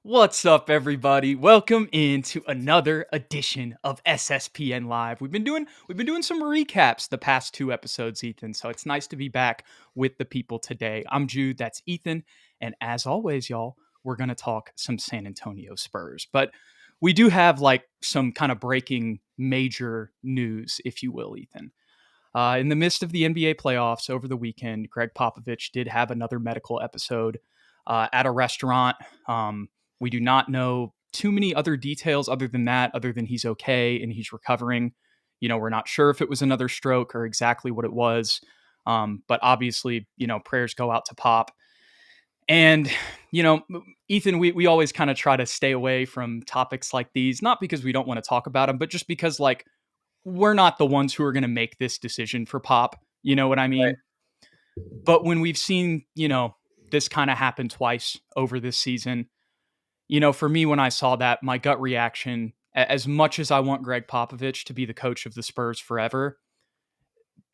What's up, everybody? Welcome into another edition of SSPN Live. We've been doing some recaps the past two episodes, Ethan. So it's nice to be back with the people today. I'm Jude, that's Ethan, and as always, y'all, we're gonna talk some San Antonio Spurs. But we do have like some kind of breaking major news, if you will, Ethan. In the midst of the NBA playoffs over the weekend, Gregg Popovich did have another medical episode at a restaurant. We do not know too many other details other than that, other than he's okay and he's recovering. We're not sure if it was another stroke or exactly what it was. But obviously, prayers go out to Pop. And, you know, Ethan, we always kind of try to stay away from topics like these, not because we don't want to talk about them, but just because, like, we're not the ones who are going to make this decision for Pop. You know what I Right. mean? But when we've seen, this kind of happen twice over this season, for me, when I saw that, my gut reaction, as much as I want Gregg Popovich to be the coach of the Spurs forever,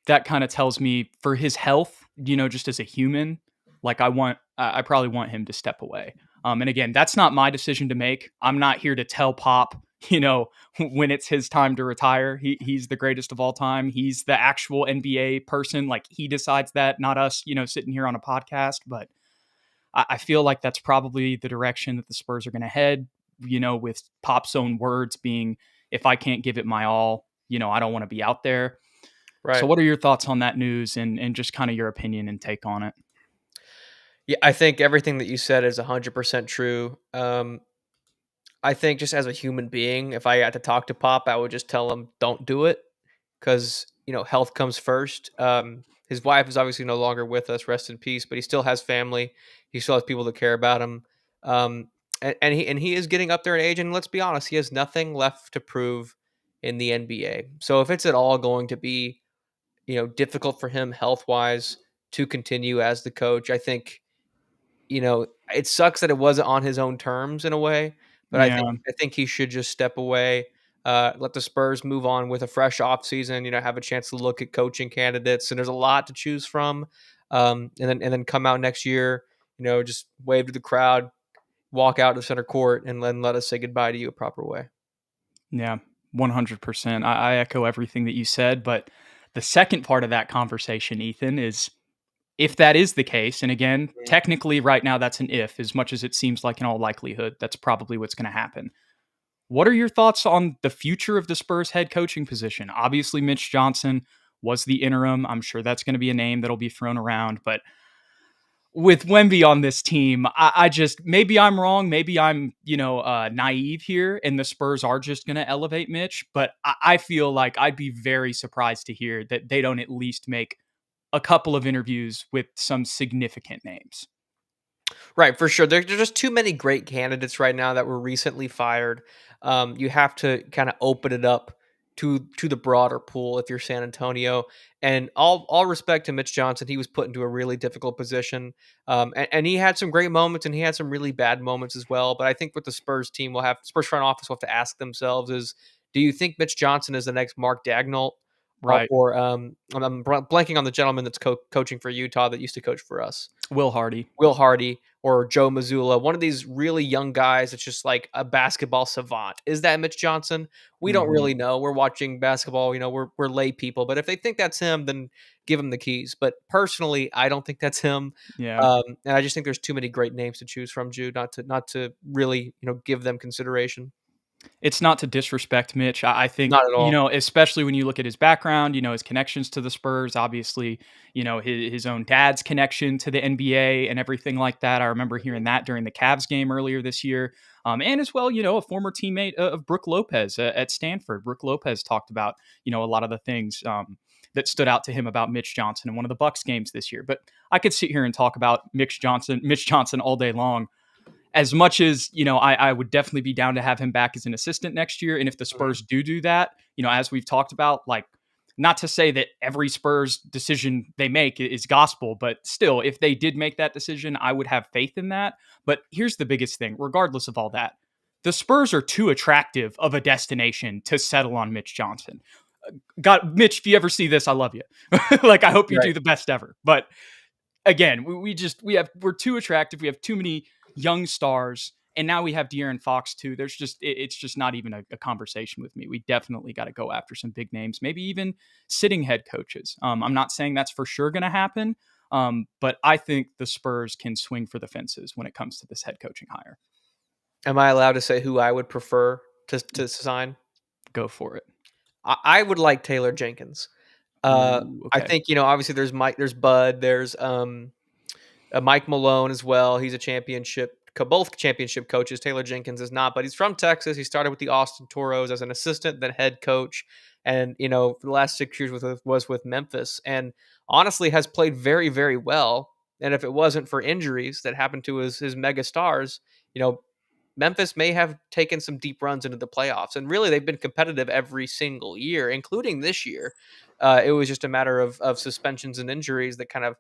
that kind of tells me for his health, just as a human, like I probably want him to step away. And again, that's not my decision to make. I'm not here to tell Pop, when it's his time to retire. He's the greatest of all time. He's the actual NBA person. Like, he decides that, not us, sitting here on a podcast. But I feel like that's probably the direction that the Spurs are going to head, with Pop's own words being, if I can't give it my all, I don't want to be out there. So Right. what are your thoughts on that news and just kind of your opinion and take on it? Yeah, I think everything that you said is 100% true. I think just as a human being, if I had to talk to Pop, I would just tell him, don't do it because, health comes first. His wife is obviously no longer with us, rest in peace, but he still has family. He still has people that care about him. And he is getting up there in age. And let's be honest, he has nothing left to prove in the NBA. So if it's at all going to be, difficult for him health wise to continue as the coach, I think it sucks that it wasn't on his own terms in a way, but I think Yeah. I think he should just step away, let the Spurs move on with a fresh offseason, have a chance to look at coaching candidates, and there's a lot to choose from. And then come out next year, just wave to the crowd, walk out to center court, and then let us say goodbye to you a proper way. Yeah. 100%. I echo everything that you said. But the second part of that conversation, Ethan, is if that is the case, and again, Mhm. technically right now that's an if, as much as it seems like in all likelihood, that's probably what's going to happen. What are your thoughts on the future of the Spurs head coaching position? Obviously, Mitch Johnson was the interim. I'm sure that's going to be a name that'll be thrown around. But with Wemby on this team, I just, maybe I'm wrong. Maybe I'm, naive here, and the Spurs are just going to elevate Mitch. But I feel like I'd be very surprised to hear that they don't at least make a couple of interviews with some significant names. Right, for sure. There's just too many great candidates right now that were recently fired. You have to kind of open it up to the broader pool if you're San Antonio. And all respect to Mitch Johnson, he was put into a really difficult position, and he had some great moments and he had some really bad moments as well. But I think what the Spurs team will have, Spurs front office will have to ask themselves is, do you think Mitch Johnson is the next Mark Dagnall? Right. Or I'm blanking on the gentleman that's coaching for Utah that used to coach for us. Will Hardy. Will Hardy or Joe Mazzulla, one of these really young guys that's just like a basketball savant. Is that Mitch Johnson? We don't Mhm. really know. We're watching basketball, we're lay people, but if they think that's him, then give him the keys. But personally, I don't think that's him. Yeah. And I just think there's too many great names to choose from, Jude, not to really, give them consideration. It's not to disrespect Mitch. I think, Not at all. especially when you look at his background, his connections to the Spurs, obviously, his own dad's connection to the NBA and everything like that. I remember hearing that during the Cavs game earlier this year. And as well, a former teammate of Brooke Lopez at Stanford. Brooke Lopez talked about, a lot of the things that stood out to him about Mitch Johnson in one of the Bucks games this year. But I could sit here and talk about Mitch Johnson all day long. As much as, I would definitely be down to have him back as an assistant next year. And if the Mhm. Spurs do that, as we've talked about, like, not to say that every Spurs decision they make is gospel, but still, if they did make that decision, I would have faith in that. But here's the biggest thing, regardless of all that, the Spurs are too attractive of a destination to settle on Mitch Johnson. God, Mitch, if you ever see this, I love you. Like, I hope you Right. do the best ever. But again, we're too attractive. We have too many young stars, And now we have De'Aaron Fox too. It's just not even a conversation with me. We definitely got to go after some big names, maybe even sitting head coaches. I'm not saying that's for sure going to happen, but I think the Spurs can swing for the fences when it comes to this head coaching hire. Am I allowed to say who I would prefer to sign? Go for it. I would like Taylor Jenkins. Ooh, I okay. think, obviously there's Mike, there's Bud, there's Mike Malone as well. He's a both championship coaches. Taylor Jenkins is not, but he's from Texas. He started with the Austin Toros as an assistant, then head coach, and for the last 6 years was with Memphis, and honestly has played very, very well. And if it wasn't for injuries that happened to his mega stars, Memphis may have taken some deep runs into the playoffs, and really they've been competitive every single year, including this year. It was just a matter of suspensions and injuries that kind of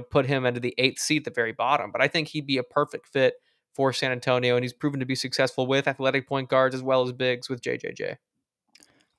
put him into the 8th seat at the very bottom. But I think he'd be a perfect fit for San Antonio, and he's proven to be successful with athletic point guards as well as bigs with JJJ.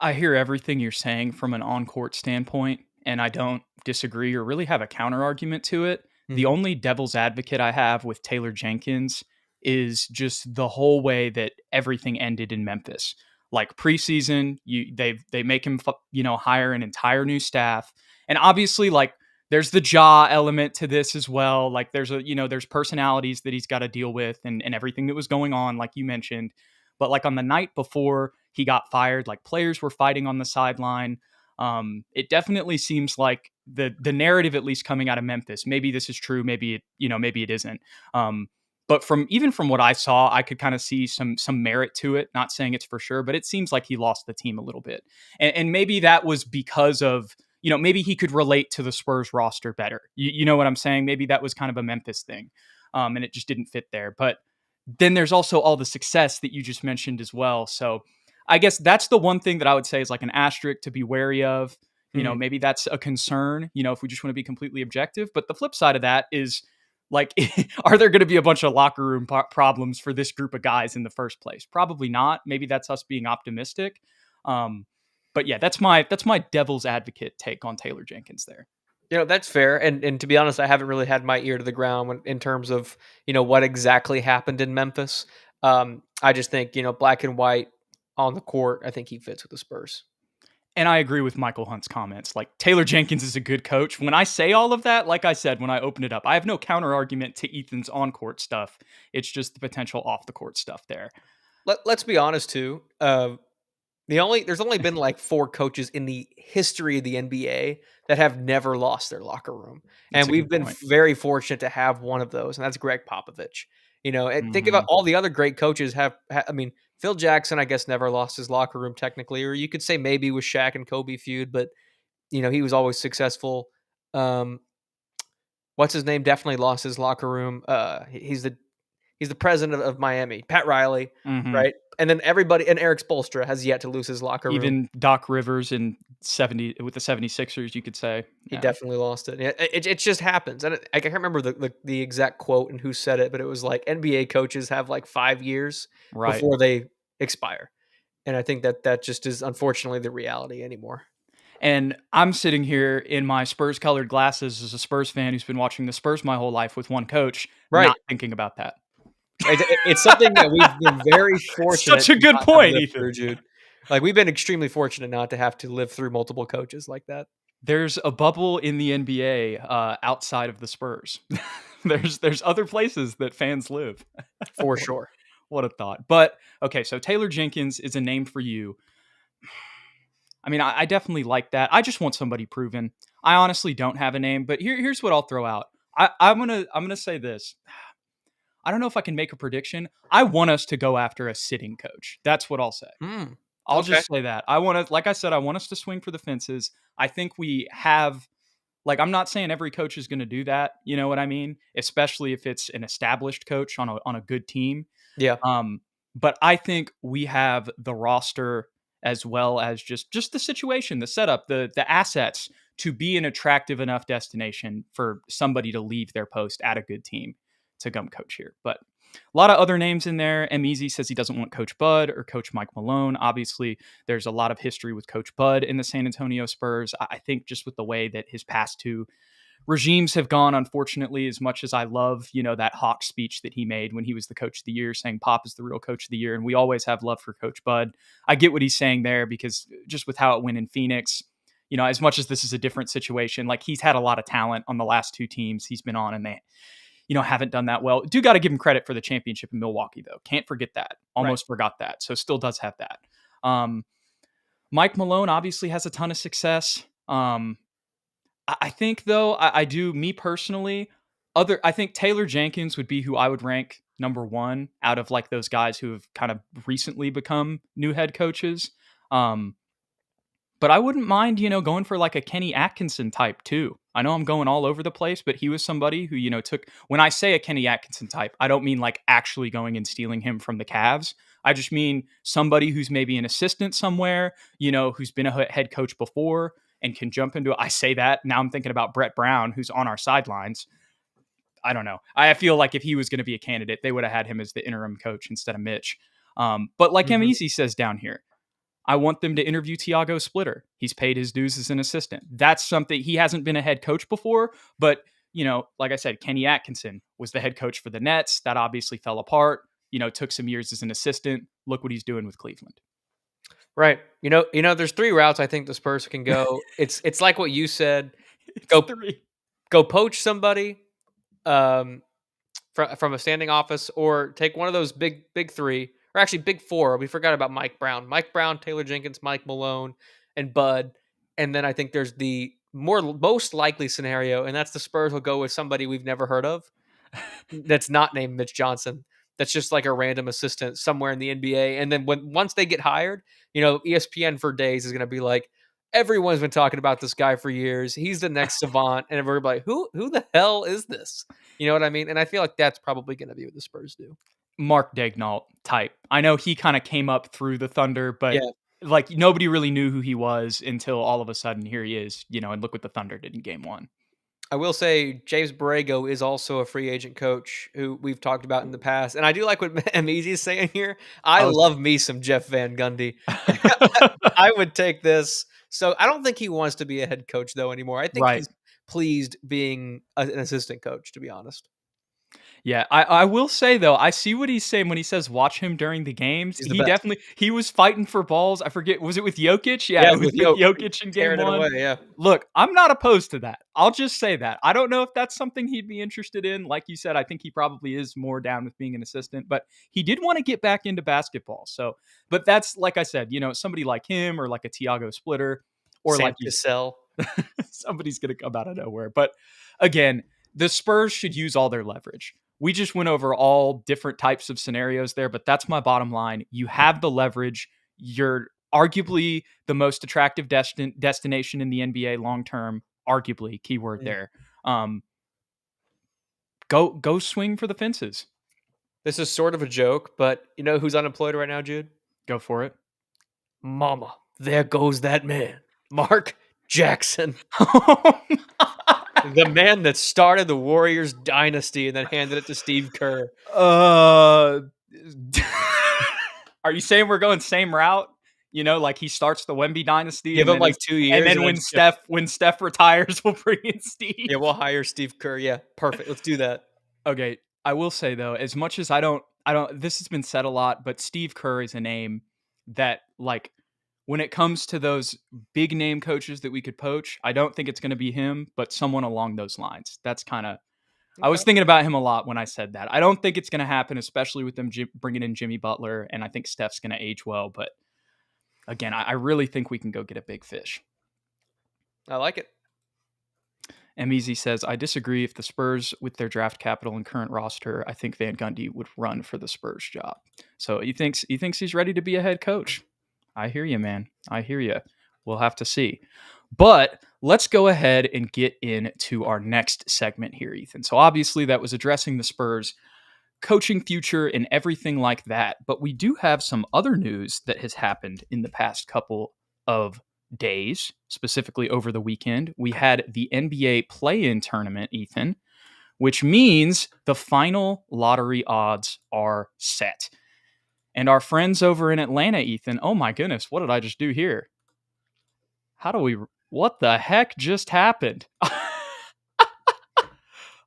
I hear everything you're saying from an on-court standpoint, and I don't disagree or really have a counter argument to it. The Mhm. only devil's advocate I have with Taylor Jenkins is just the whole way that everything ended in Memphis. Like preseason, they make him hire an entire new staff, and obviously like there's the jaw element to this as well. Like there's personalities that he's got to deal with and everything that was going on, like you mentioned. But like on the night before he got fired, like players were fighting on the sideline. It definitely seems like the narrative, at least coming out of Memphis, maybe this is true, maybe it isn't. But from what I saw, I could kind of see some merit to it. Not saying it's for sure, but it seems like he lost the team a little bit, and maybe that was because of maybe he could relate to the Spurs roster better. You know what I'm saying? Maybe that was kind of a Memphis thing, and it just didn't fit there. But then there's also all the success that you just mentioned as well. So I guess that's the one thing that I would say is like an asterisk to be wary of. Mhm. Maybe that's a concern, if we just want to be completely objective. But the flip side of that is like, are there going to be a bunch of locker room problems for this group of guys in the first place? Probably not. Maybe that's us being optimistic. Um, but yeah, that's my devil's advocate take on Taylor Jenkins there. That's fair. And to be honest, I haven't really had my ear to the ground in terms of, what exactly happened in Memphis. I just think, black and white on the court, I think he fits with the Spurs. And I agree with Michael Hunt's comments. Like, Taylor Jenkins is a good coach. When I say all of that, like I said, when I open it up, I have no counter argument to Ethan's on court stuff. It's just the potential off the court stuff there. Let's be honest too. There's only been like 4 coaches in the history of the NBA that have never lost their locker room, That's and a we've good been point. very fortunate to have one of those, and that's Gregg Popovich. And think Hmm. about all the other great coaches I mean, Phil Jackson, I guess, never lost his locker room technically, or you could say maybe with Shaq and Kobe feud, but he was always successful. Um, what's his name? Definitely lost his locker room. He's the president of Miami, Pat Riley, Hmm. right? And then everybody, and Eric Spoelstra has yet to lose his locker room. Even Doc Rivers in 70 with the 76ers, you could say. He Yeah. definitely lost it. Yeah, it just happens, and I can't remember the exact quote and who said it, but it was like NBA coaches have like 5 years Right. before they expire, and I think that just is unfortunately the reality anymore. And I'm sitting here in my Spurs colored glasses as a Spurs fan who's been watching the Spurs my whole life with one coach, Right. not thinking about that. It's something that we've been very fortunate Such a to good not have point, lived Ethan. through, Jude. Like, we've been extremely fortunate not to have to live through multiple coaches like that. There's a bubble in the NBA outside of the Spurs. There's other places that fans live. For what, sure. what a thought. But okay, so Taylor Jenkins is a name for you. I mean, I definitely like that. I just want somebody proven. I honestly don't have a name, but here's what I'll throw out. I'm gonna say this. I don't know if I can make a prediction. I want us to go after a sitting coach. That's what I'll say. Mm, I'll okay. just say that. I want to, like I said, I want us to swing for the fences. I think we have, like, I'm not saying every coach is going to do that. You know what I mean? Especially if it's an established coach on a good team. Yeah. But I think we have the roster as well as just the situation, the setup, the assets to be an attractive enough destination for somebody to leave their post at a good team to come coach here. But a lot of other names in there. M. Easy says he doesn't want Coach Bud or Coach Mike Malone. Obviously, there's a lot of history with Coach Bud in the San Antonio Spurs. I think just with the way that his past two regimes have gone, unfortunately, as much as I love, that Hawk speech that he made when he was the coach of the year, saying Pop is the real coach of the year. And we always have love for Coach Bud. I get what he's saying there because just with how it went in Phoenix, as much as this is a different situation, like he's had a lot of talent on the last two teams he's been on and they, haven't done that well. Do got to give him credit for the championship in Milwaukee, though. Can't forget that. Almost forgot that. So still does have that. Mike Malone obviously has a ton of success. I think, though, I do, me personally, I think Taylor Jenkins would be who I would rank number one out of like those guys who have kind of recently become new head coaches. But I wouldn't mind, going for like a Kenny Atkinson type too. I know I'm going all over the place, but he was somebody who, took, when I say a Kenny Atkinson type, I don't mean like actually going and stealing him from the Cavs. I just mean somebody who's maybe an assistant somewhere, who's been a head coach before and can jump into it. I say that. Now I'm thinking about Brett Brown, who's on our sidelines. I don't know. I feel like if he was going to be a candidate, they would have had him as the interim coach instead of Mitch. But like Easy says down here, I want them to interview Tiago Splitter. He's paid his dues as an assistant. That's something, he hasn't been a head coach before, but, like I said, Kenny Atkinson was the head coach for the Nets. That obviously fell apart, took some years as an assistant. Look what he's doing with Cleveland. Right. There's three routes I think the Spurs can go. It's like what you said. Go poach somebody from a standing office, or take one of those big three, or actually big four. We forgot about Mike Brown, Taylor Jenkins, Mike Malone, and Bud. And then I think there's the most likely scenario, and that's the Spurs will go with somebody we've never heard of that's not named Mitch Johnson. That's just like a random assistant somewhere in the NBA. And then once they get hired, ESPN for days is going to be like, everyone's been talking about this guy for years. He's the next savant. And everybody like, who the hell is this? You know what I mean? And I feel like that's probably going to be what the Spurs do. Mark Daigneault type. I know he kind of came up through the Thunder, but like nobody really knew who he was until all of a sudden here he is, and look what the Thunder did in game one. I will say James Borrego is also a free agent coach who we've talked about in the past. And I do like what Easy is saying here. I love me some Jeff Van Gundy. I would take this. So I don't think he wants to be a head coach, though, anymore. I think he's pleased being an assistant coach, to be honest. Yeah, I will say, though, I see what he's saying when he says watch him during the games. He was fighting for balls. I forget, was it with Jokic? Yeah, with Jokic in game one. Away, Look, I'm not opposed to that. I'll just say that. I don't know if that's something he'd be interested in. Like you said, I think he probably is more down with being an assistant, but he did want to get back into basketball. So, but that's, like I said, somebody like him or like a Tiago Splitter or Sam like Cassell. Somebody's going to come out of nowhere. But again, the Spurs should use all their leverage. We just went over all different types of scenarios there, but that's my bottom line. You have the leverage. You're arguably the most attractive destination in the NBA long-term, arguably, keyword there. Go swing for the fences. This is sort of a joke, but you know who's unemployed right now, Jude? Go for it. Mama, there goes that man. Mark Jackson. The man that started the Warriors dynasty and then handed it to Steve Kerr. Are you saying we're going same route? Like he starts the Wemby dynasty. Give him like 2 years. And then when Steph retires, we'll bring in Steve. Yeah, we'll hire Steve Kerr. Yeah, perfect. Let's do that. Okay. I will say, though, as much as I don't, this has been said a lot, but Steve Kerr is a name that, like, when it comes to those big name coaches that we could poach, I don't think it's going to be him, but someone along those lines. That's kind of, I was thinking about him a lot when I said that. I don't think it's going to happen, especially with them bringing in Jimmy Butler, and I think Steph's going to age well. But again, I really think we can go get a big fish. I like it. Easy says, I disagree. If the Spurs, with their draft capital and current roster, I think Van Gundy would run for the Spurs job. So he thinks he's ready to be a head coach. I hear you, man. I hear you. We'll have to see. But let's go ahead and get into our next segment here, Ethan. So obviously that was addressing the Spurs coaching future and everything like that. But we do have some other news that has happened in the past couple of days, specifically over the weekend. We had the NBA play-in tournament, Ethan, which means the final lottery odds are set. And our friends over in Atlanta, Ethan, oh my goodness, what did I just do here? What the heck just happened?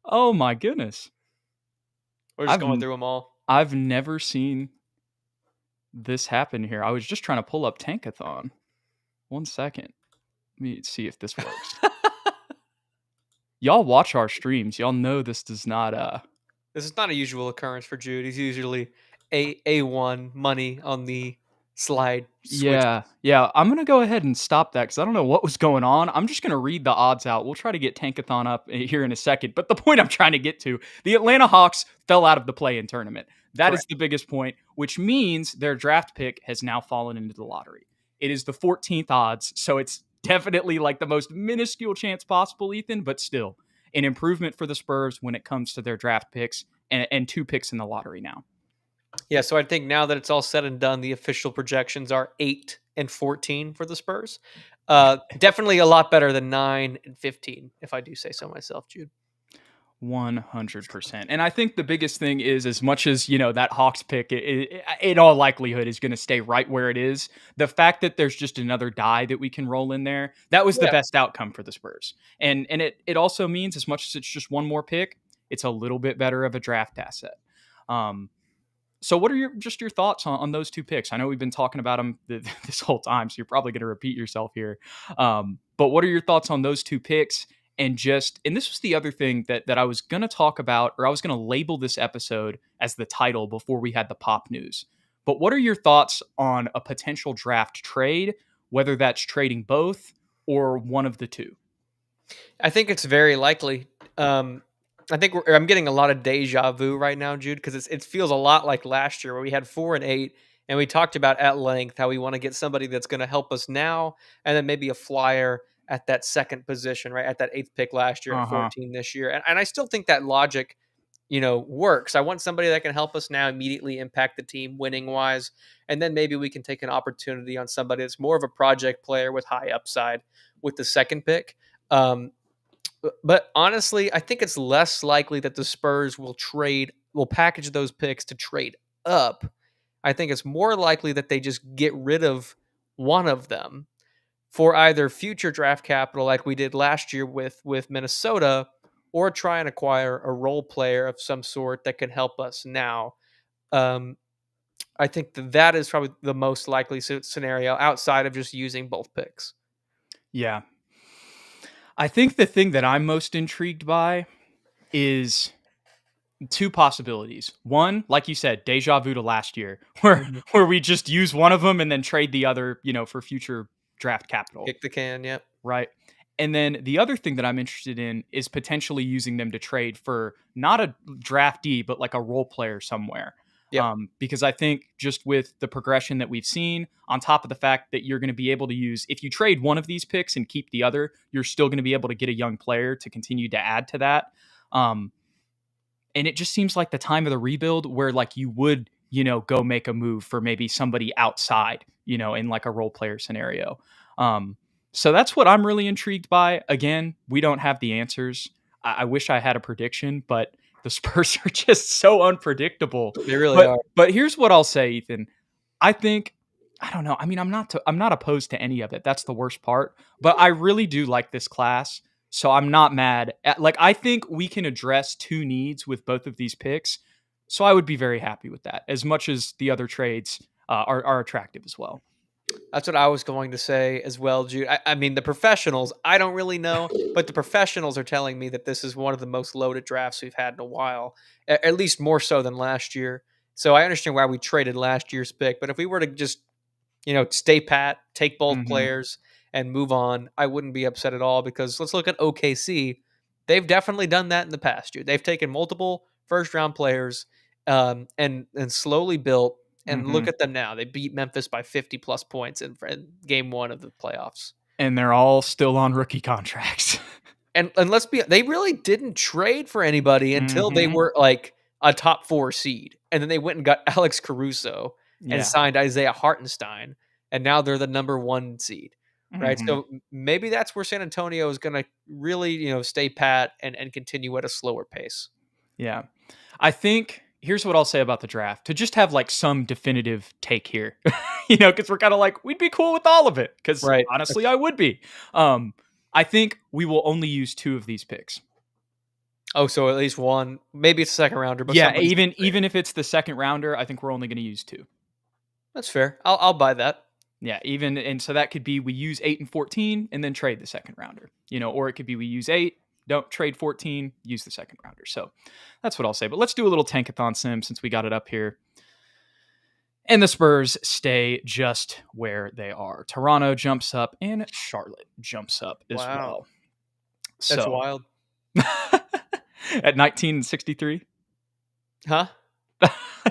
Oh my goodness. We're just I've going n- through them all. I've never seen this happen here. I was just trying to pull up Tankathon. 1 second. Let me see if this works. Y'all watch our streams. Y'all know this does not This is not a usual occurrence for Jude. He's usually A1 money on the slide switch. Yeah. I'm gonna go ahead and stop that because I don't know what was going on. I'm just gonna read the odds out. We'll try to get Tankathon up here in a second. But the point I'm trying to get to, the Atlanta Hawks fell out of the play-in tournament. That is Correct. the biggest point, which means their draft pick has now fallen into the lottery. It is the 14th odds, so it's definitely like the most minuscule chance possible, Ethan, but still an improvement for the Spurs when it comes to their draft picks and 2 picks in the lottery now. Yeah, so I think now that it's all said and done, the official projections are 8 and 14 for the Spurs. Definitely a lot better than 9 and 15, if I do say so myself, Jude. 100%. And I think the biggest thing is, as much as, that Hawks pick, in all likelihood, is going to stay right where it is. The fact that there's just another die that we can roll in there, that was the Yeah. best outcome for the Spurs. And it also means, as much as it's just one more pick, it's a little bit better of a draft asset. So what are your thoughts on those 2 picks? I know we've been talking about them this whole time, so you're probably going to repeat yourself here. But what are your thoughts on those 2 picks? And this was the other thing that I was going to talk about, or I was going to label this episode as the title before we had the pop news. But what are your thoughts on a potential draft trade, whether that's trading both or one of the two? I think it's very likely. I think I'm getting a lot of deja vu right now, Jude, because it feels a lot like last year where we had 4 and 8, and we talked about at length how we want to get somebody that's going to help us now, and then maybe a flyer at that second position, right at that 8th pick last year, at Uh-huh. 14 this year, and I still think that logic, works. I want somebody that can help us now immediately impact the team winning wise, and then maybe we can take an opportunity on somebody that's more of a project player with high upside with the second pick. Um, but honestly, I think it's less likely that the Spurs will package those picks to trade up. I think it's more likely that they just get rid of one of them for either future draft capital like we did last year with Minnesota, or try and acquire a role player of some sort that can help us now. Um, I think that is probably the most likely scenario outside of just using both picks. Yeah. I think the thing that I'm most intrigued by is 2 possibilities. One, like you said, deja vu to last year, where Mhm. where we just use one of them and then trade the other, for future draft capital, Kick the can, yep. right? And then the other thing that I'm interested in is potentially using them to trade for not a draftee, but like a role player somewhere. Yep. Because I think just with the progression that we've seen, on top of the fact that you're going to be able to use, if you trade one of these picks and keep the other, you're still going to be able to get a young player to continue to add to that. And it just seems like the time of the rebuild where like you would, go make a move for maybe somebody outside, in like a role player scenario. So that's what I'm really intrigued by. Again, we don't have the answers. I wish I had a prediction, but the Spurs are just so unpredictable. They really But are. but here's what I'll say, Ethan. I think I don't know. I mean, I'm not opposed to any of it. That's the worst part. But I really do like this class. So I'm not mad. Like I think we can address 2 needs with both of these picks. So I would be very happy with that. As much as the other trades are attractive as well. That's what I was going to say as well, Jude. I mean, the professionals, I don't really know, but the professionals are telling me that this is one of the most loaded drafts we've had in a while, at least more so than last year. So I understand why we traded last year's pick, but if we were to just, stay pat, take both Hmm. players, and move on, I wouldn't be upset at all, because let's look at OKC. They've definitely done that in the past year. They've taken multiple first round players, and slowly built. And Hmm. look at them now. They beat Memphis by 50 plus points in game one of the playoffs. And they're all still on rookie contracts. And they really didn't trade for anybody until they Hmm. were like a top 4 seed. And then they went and got Alex Caruso and Yeah. signed Isaiah Hartenstein. And now they're the number 1 seed. Right. Hmm. So maybe that's where San Antonio is going to really, stay pat and continue at a slower pace. Yeah. I think here's what I'll say about the draft to just have like some definitive take here, because we're kind of like, we'd be cool with all of it. Because Right. honestly, I would be. I think we will only use 2 of these picks. Oh, so at least one. Maybe it's a second rounder, but Yeah, somebody's gonna trade. even if it's the second rounder, I think we're only going to use two. That's fair. I'll buy that. Yeah, even and so that could be we use 8 and 14 and then trade the second rounder. Or it could be we use 8, don't trade 14, use the second rounder. So that's what I'll say. But let's do a little tankathon sim since we got it up here. And the Spurs stay just where they are. Toronto jumps up and Charlotte jumps up as Wow. well. That's So wild. at 1963, Huh?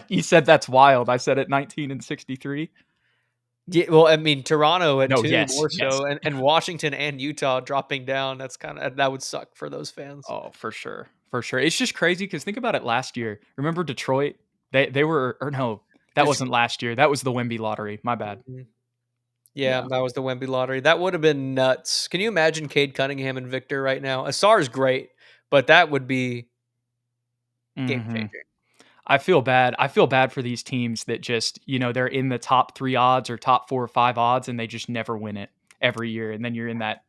you said that's wild. I said at 19 and 63. Yeah, well, I mean, Toronto at No, 2 yes, more yes. so, and Washington and Utah dropping down. That would suck for those fans. Oh, for sure. For sure. It's just crazy because think about it last year. Remember Detroit? They were, or no, that Just wasn't last year. That was the Wemby lottery. My bad. Mhm. Yeah, Yeah. that was the Wemby lottery. That would have been nuts. Can you imagine Cade Cunningham and Victor right now? Asar is great, but that would be game hmm changing. I feel bad. I feel bad for these teams that just, they're in the top 3 odds or top 4 or 5 odds and they just never win it every year. And then you're in that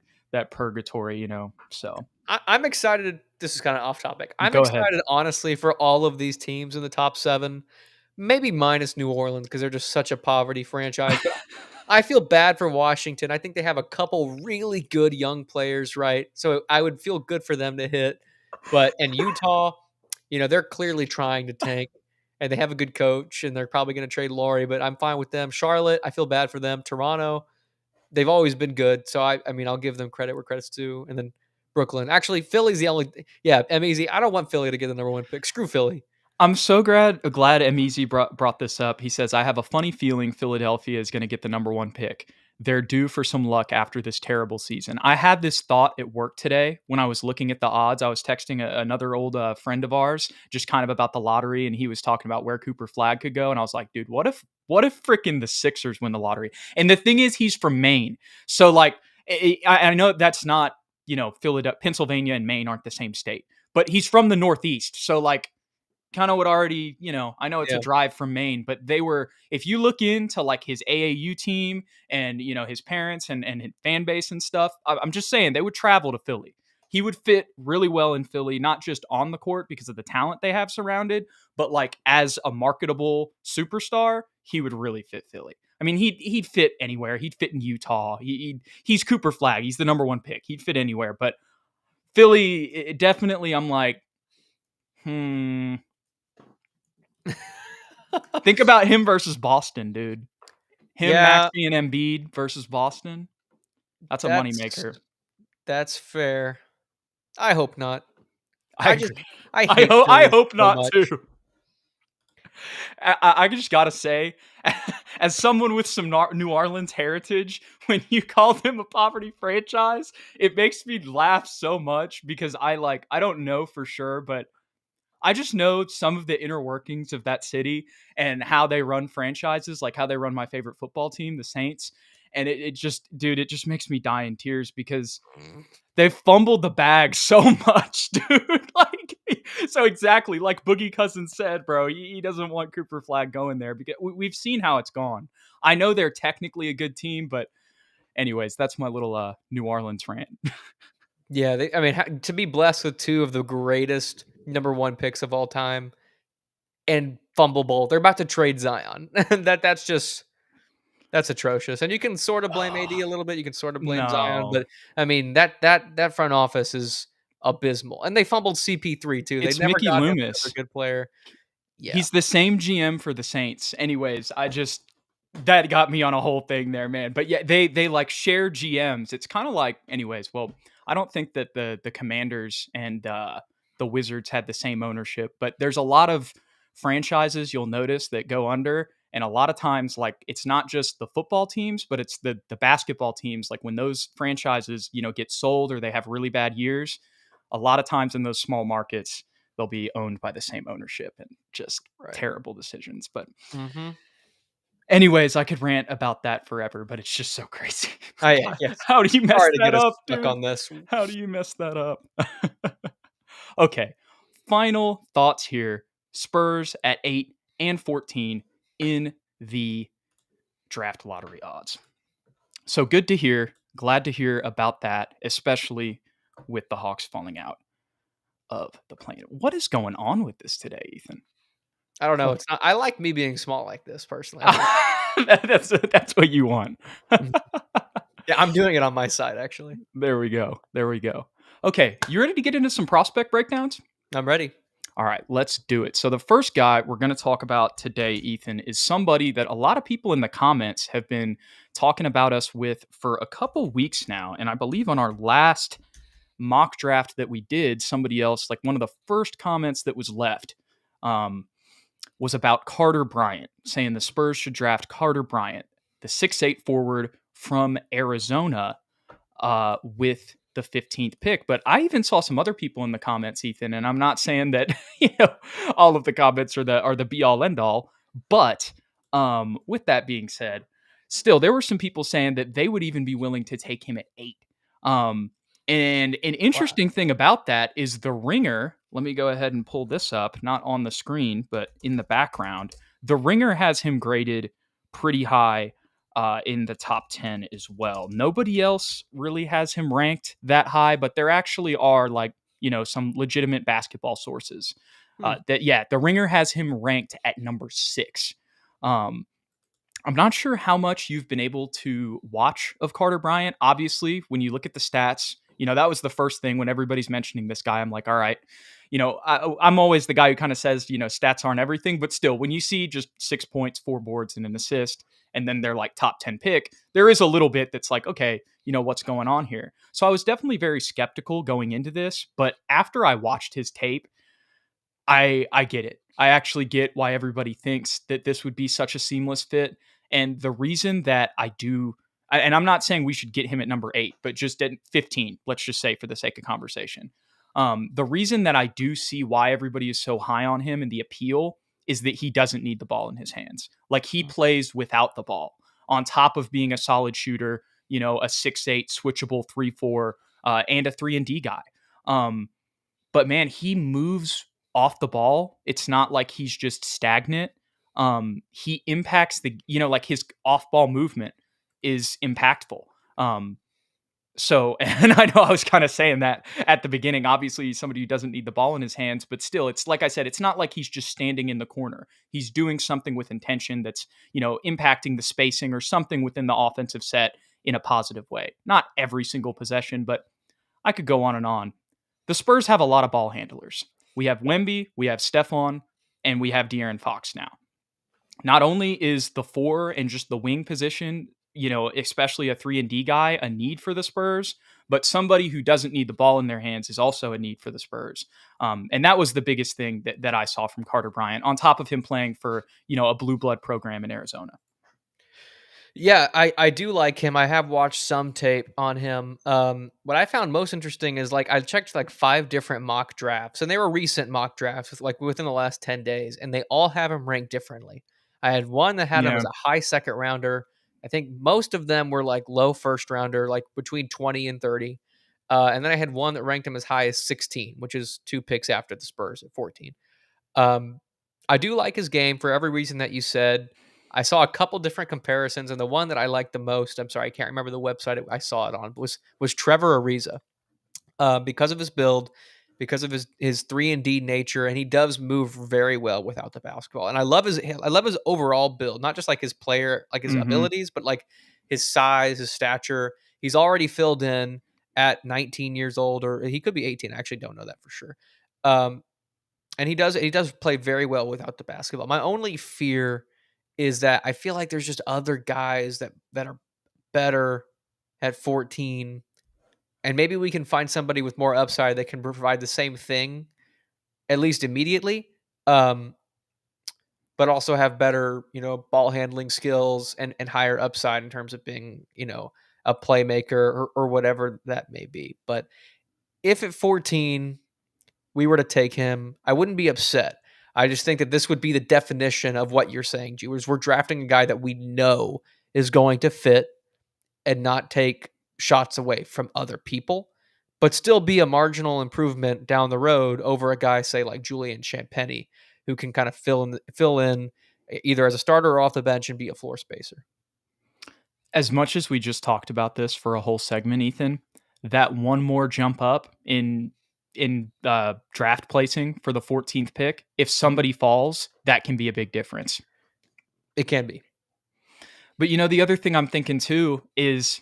purgatory. So I'm excited. This is kind of off topic. I'm go ahead. excited, honestly, for all of these teams in the top 7, maybe minus New Orleans because they're just such a poverty franchise. But I feel bad for Washington. I think they have a couple really good young players, right? So I would feel good for them to hit. And Utah, they're clearly trying to tank, and they have a good coach, and they're probably going to trade Laurie, but I'm fine with them. Charlotte, I feel bad for them. Toronto, they've always been good, so I mean, I'll give them credit where credit's due. And then Brooklyn. Actually, Philly's the only. Yeah, MEZ. I don't want Philly to get the number 1 pick. Screw Philly. I'm so glad MEZ brought this up. He says, I have a funny feeling Philadelphia is going to get the number 1 pick. They're due for some luck after this terrible season. I had this thought at work today when I was looking at the odds. I was texting another old friend of ours, just kind of about the lottery, and he was talking about where Cooper Flag could go. And I was like, dude, what if freaking the Sixers win the lottery? And the thing is, he's from Maine, so like I know that's not Philadelphia, Pennsylvania, and Maine aren't the same state, but he's from the Northeast, so like kind of would already, I know it's a Yeah, drive from Maine, but if you look into like his AAU team and, his parents and his fan base and stuff, I'm just saying they would travel to Philly. He would fit really well in Philly, not just on the court because of the talent they have surrounded, but like as a marketable superstar, he would really fit Philly. I mean, he'd fit anywhere. He'd fit in Utah. He's Cooper Flag. He's the number 1 pick. He'd fit anywhere. But Philly, definitely, I'm like, think about him versus Boston, dude. Him, yeah, Maxey, and Embiid versus Boston. That's a that's moneymaker. that's fair. I hope not. I I just agree. I I hate hope I Philly hope so not too. much. I just gotta say, as someone with some New Orleans heritage, when you call them a poverty franchise, it makes me laugh so much because I don't know for sure, but I just know some of the inner workings of that city and how they run franchises, like how they run my favorite football team, the Saints. And it just, dude, it just makes me die in tears because they fumbled the bag so much, dude. Like, so exactly like Boogie Cousins said, bro, he doesn't want Cooper Flag going there because we've seen how it's gone. I know they're technically a good team, but anyways, that's my little New Orleans rant. Yeah, I mean, to be blessed with 2 of the greatest number 1 picks of all time and fumble bowl. They're about to trade Zion. That's atrocious. And you can sort of blame AD a little bit. You can sort of blame Zion, No, but I mean that front office is abysmal. And they fumbled CP3 too. They it's never Mickey got him another Loomis. good player. Yeah. He's the same GM for the Saints. Anyways, that got me on a whole thing there, man. But yeah, they like share GMs. It's kind of like, anyways. Well, I don't think that the Commanders and the Wizards had the same ownership, but there's a lot of franchises you'll notice that go under, and a lot of times, like it's not just the football teams, but it's the basketball teams. Like when those franchises get sold or they have really bad years, a lot of times in those small markets they'll be owned by the same ownership and just Right. terrible decisions. But Mhm. anyways, I could rant about that forever, but it's just so crazy. Yeah, God, yes. how do you mess Sorry to that get us up, stuck dude? on this. How do you mess that up? Okay. Final thoughts here. Spurs at 8 and 14 in the draft lottery odds. So good to hear. Glad to hear about that, especially with the Hawks falling out. of the planet. What is going on with this today, Ethan? I don't know. Fuck. It's not. I like me being small like this personally. I think. That's what you want. Mhm. Yeah, I'm doing it on my side actually. There we go. There we go. Okay, you ready to get into some prospect breakdowns? I'm ready. All right, let's do it. So the first guy we're going to talk about today, Ethan, is somebody that a lot of people in the comments have been talking about us with for a couple weeks now, and I believe on our last mock draft that we did, somebody else, like one of the first comments that was left, was about Carter Bryant, saying the Spurs should draft Carter Bryant, the 6'8 forward from Arizona, with the 15th pick. But I even saw some other people in the comments, Ethan, and I'm not saying that all of the comments are the be all end all. But with that being said, still there were some people saying that they would even be willing to take him at 8. Um, and an Wow. interesting thing about that is the Ringer. Let me go ahead and pull this up, not on the screen, but in the background. The Ringer has him graded pretty high in the top 10 as well. Nobody else really has him ranked that high, but there actually are some legitimate basketball sources Hmm. the Ringer has him ranked at number 6. Um, I'm not sure how much you've been able to watch of Carter Bryant. Obviously, when you look at the stats, that was the first thing when everybody's mentioning this guy. I'm like, all right, I'm always the guy who kind of says, stats aren't everything, but still, when you see just 6 points, 4 boards, and an assist, and then they're like top 10 pick, there is a little bit that's like, okay, what's going on here? So I was definitely very skeptical going into this, but after I watched his tape, I get it. I actually get why everybody thinks that this would be such a seamless fit. And the reason that I do, and I'm not saying we should get him at number 8, but just at 15, let's just say for the sake of conversation. The reason that I do see why everybody is so high on him and the appeal is that he doesn't need the ball in his hands. Like he plays without the ball on top of being a solid shooter, a 6'8 switchable 3-4, and a 3-and-D guy. But man, he moves off the ball. It's not like he's just stagnant. He impacts like his off ball movement is impactful. So, and I know I was kind of saying that at the beginning. Obviously, he's somebody who doesn't need the ball in his hands, but still, it's like I said, it's not like he's just standing in the corner. He's doing something with intention that's, impacting the spacing or something within the offensive set in a positive way. Not every single possession, but I could go on and on. The Spurs have a lot of ball handlers. We have Wemby, we have Stephon, and we have De'Aaron Fox now. Not only is the 4 and just the wing position, especially a 3-and-D guy, a need for the Spurs, but somebody who doesn't need the ball in their hands is also a need for the Spurs. And that was the biggest thing that I saw from Carter Bryant, on top of him playing for, a blue blood program in Arizona. Yeah, I do like him. I have watched some tape on him. What I found most interesting is like I checked like 5 different mock drafts, and they were recent mock drafts, like within the last 10 days, and they all have him ranked differently. I had one that had him as Yeah. a high second rounder. I think most of them were like low first rounder, like between 20 and 30. And then I had one that ranked him as high as 16, which is 2 picks after the Spurs at 14. Um, I do like his game for every reason that you said. I saw a couple different comparisons, and the one that I liked the most, I'm sorry, I can't remember the website I saw it on, was Trevor Ariza. Because of his build, because of his 3-and-D nature, and he does move very well without the basketball. And I love his overall build, not just like his player, like his Mm-hmm. abilities, but like his size, his stature. He's already filled in at 19 years old, or he could be 18. I actually don't know that for sure. Um, and he does play very well without the basketball. My only fear is that I feel like there's just other guys that are better at 14, and maybe we can find somebody with more upside that can provide the same thing at least immediately, um, but also have better, ball handling skills and higher upside in terms of being, a playmaker or whatever that may be. But if at 14 we were to take him, I wouldn't be upset. I just think that this would be the definition of what you're saying, Jude, is we're drafting a guy that we know is going to fit and not take shots away from other people, but still be a marginal improvement down the road over a guy, say like Julian Champagnie, who can kind of fill in either as a starter or off the bench and be a floor spacer. As much as we just talked about this for a whole segment, Ethan, that one more jump up in in draft placing for the 14th pick, if Mhm. somebody falls, that can be a big difference. It can be. But the other thing I'm thinking too is,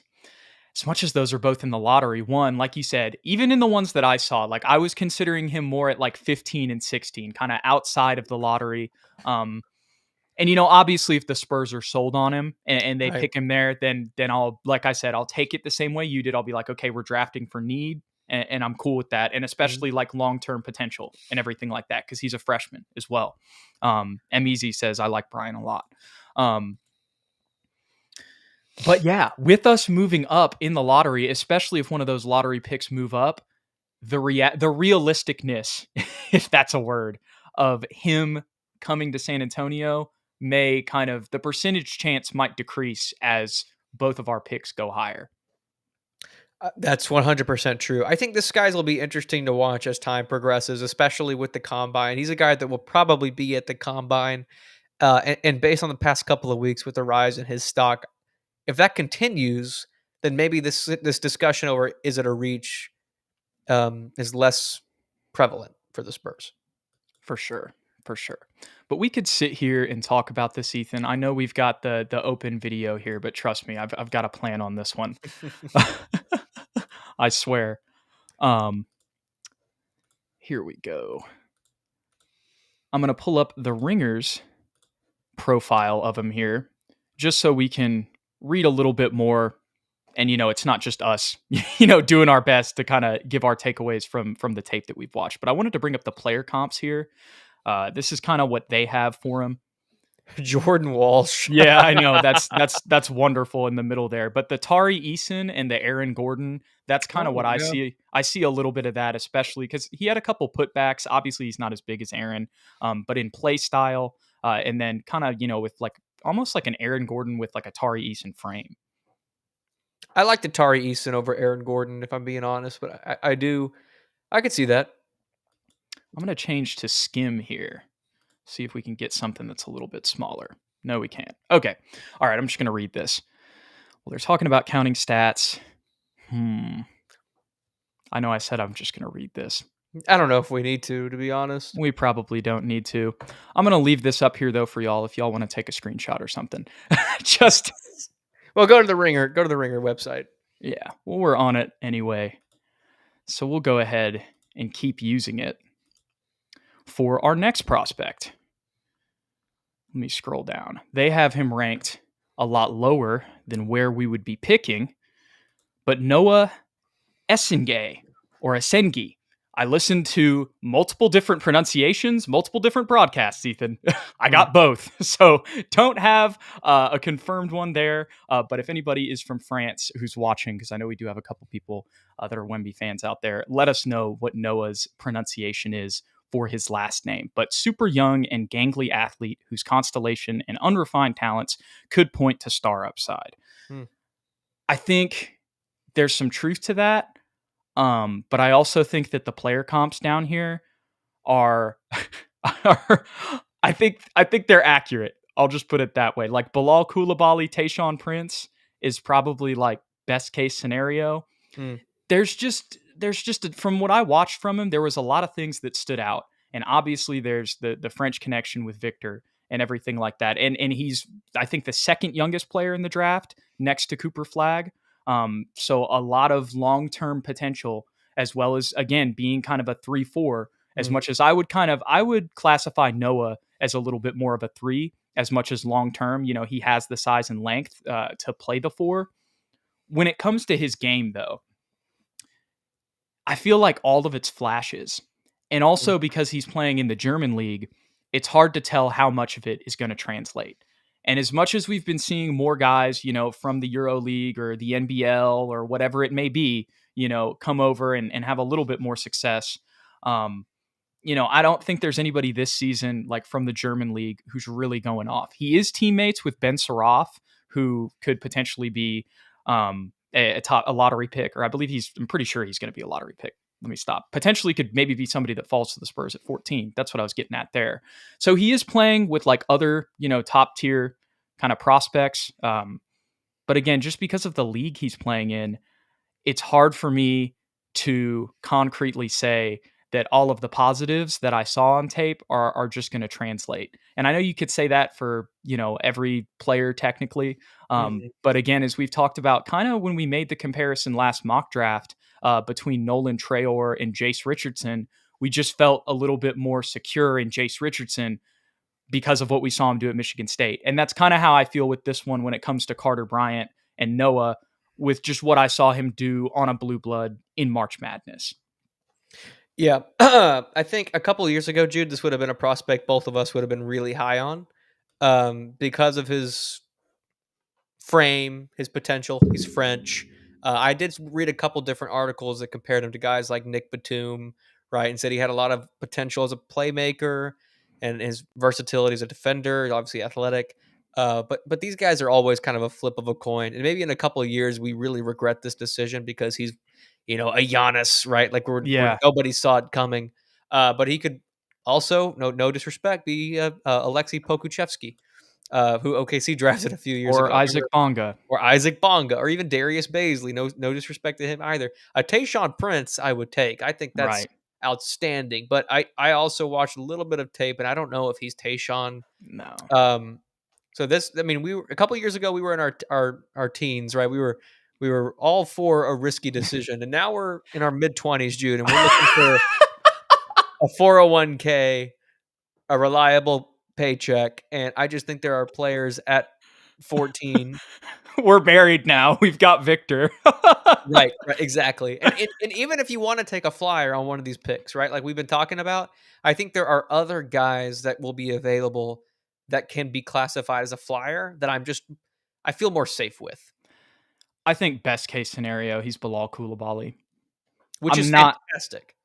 as much as those are both in the lottery, one, like you said, even in the ones that I saw, like I was considering him more at like 15 and 16, kind of outside of the lottery. And obviously, if the Spurs are sold on him and they Right. pick him there, then I'll, like I said, I'll take it the same way you did. I'll be like, okay, we're drafting for need, and I'm cool with that, and Mhm. especially like long term potential and everything like that because he's a freshman as well. Measy says I like Brian a lot. But yeah, with us moving up in the lottery, especially if one of those lottery picks move up, the realisticness, if that's a word, of him coming to San Antonio may kind of, the percentage chance might decrease as both of our picks go higher. That's 100% true. I think this guys will be interesting to watch as time progresses, especially with the combine. He's a guy that will probably be at the combine. And based on the past couple of weeks with the rise in his stock, if that continues, then maybe this discussion over is it a reach is less prevalent for the Spurs. For sure. For sure. But we could sit here and talk about this, Ethan. I know we've got the open video here, but trust me, I've got a plan on this one. I swear. Um, Here we go. I'm gonna pull up the Ringers profile of him here, just so we can read a little bit more. And it's not just us, doing our best to kind of give our takeaways from the tape that we've watched. But I wanted to bring up the player comps here. This is kind of what they have for him. Jordan Walsh. Yeah, I know. That's wonderful in the middle there. But the Tari Eason and the Aaron Gordon, that's kind of what Oh, I yeah. see. I see a little bit of that, especially because he had a couple putbacks. Obviously, he's not as big as Aaron, but in play style, and then kind of with like almost like an Aaron Gordon with like a Tari Eason frame. I like the Tari Eason over Aaron Gordon, if I'm being honest, but I do. I could see that. I'm gonna change to skim here. See if we can get something that's a little bit smaller. No, we can't. Okay. All right. I'm just gonna read this. Well, they're talking about counting stats. I know I said I'm just going to read this. I don't know if we need to be honest. We probably don't need to. I'm going to leave this up here, though, for y'all if y'all want to take a screenshot or something. Just, Well, go to the Ringer. Go to the Ringer website. yeah, well, we're on it anyway. So we'll go ahead and keep using it for our next prospect. Let me scroll down. They have him ranked a lot lower than where we would be picking, but Noa Essengue or Essengue. I listened to multiple different pronunciations, multiple different broadcasts, Ethan. I got both. So don't have a confirmed one there. But if anybody is from France who's watching, because I know we do have a couple people that are Wemby fans out there, let us know what Noah's pronunciation is for his last name. But super young and gangly athlete whose constellation and unrefined talents could point to star upside. Hmm. I think there's some truth to that. But I also think that the player comps down here are, are I think they're accurate. I'll just put it that way. Like Bilal Koulibaly, Tayshaun Prince is probably like best case scenario. Hmm. From what I watched from him, there was a lot of things that stood out. And obviously there's the French connection with Victor and everything like that. And he's, I think, the second youngest player in the draft next to Cooper Flagg. So a lot of long-term potential, as well as, again, being kind of a 3-4, as Hmm. much as I would classify Noah as a little bit more of a 3, as much as long-term, he has the size and length to play the 4. When it comes to his game, though, I feel like all of it's flashes. And Hmm. also because he's playing in the German league, it's hard to tell how much of it is going to translate. And as much as we've been seeing more guys, from the Euro League or the NBL or whatever it may be, come over and have a little bit more success. I don't think there's anybody this season, like from the German league, who's really going off. He is teammates with Ben Saraf, who could potentially be a lottery pick, or I'm pretty sure he's going to be a lottery pick. Let me stop. Potentially could maybe be somebody that falls to the Spurs at 14. That's what I was getting at there. So he is playing with like other, top tier kind of prospects. But again, just because of the league he's playing in, it's hard for me to concretely say that all of the positives that I saw on tape are just going to translate. And I know you could say that for, every player technically. Mhm. But again, as we've talked about kind of when we made the comparison last mock draft between Nolan Traore and Jace Richardson, we just felt a little bit more secure in Jace Richardson because of what we saw him do at Michigan State. And that's kind of how I feel with this one when it comes to Carter Bryant and Noah, with just what I saw him do on a blue blood in March Madness. Yeah. I think a couple of years ago, Jude, this would have been a prospect both of us would have been really high on, because of his frame, his potential. He's French. I did read a couple different articles that compared him to guys like Nick Batum, right, and said he had a lot of potential as a playmaker and his versatility as a defender. Obviously athletic, but these guys are always kind of a flip of a coin. And maybe in a couple of years we really regret this decision because he's, a Giannis, right? Like we're Yeah. nobody saw it coming. But he could also, no disrespect, be Alexei Pokuchevsky, who OKC drafted a few years Or ago. Isaac Bonga. Or Isaac Bonga, or even Darius Baisley. No disrespect to him either. A Tayshaun Prince, I would take. I think that's Right. outstanding. But I also watched a little bit of tape, and I don't know if he's Tayshaun. No. So this, I mean, we were a couple years ago. We were in our teens, right? We were all for a risky decision, and now we're in our mid-20s, Jude, and we're looking for a 401k, a reliable paycheck, and I just think there are players at 14. We're married now. We've got Victor. Right, exactly. And even if you wanna take a flyer on one of these picks, right, like we've been talking about, I think there are other guys that will be available that can be classified as a flyer that I feel more safe with, I think best case scenario, he's Bilal Coulibaly. which I'm is not fantastic.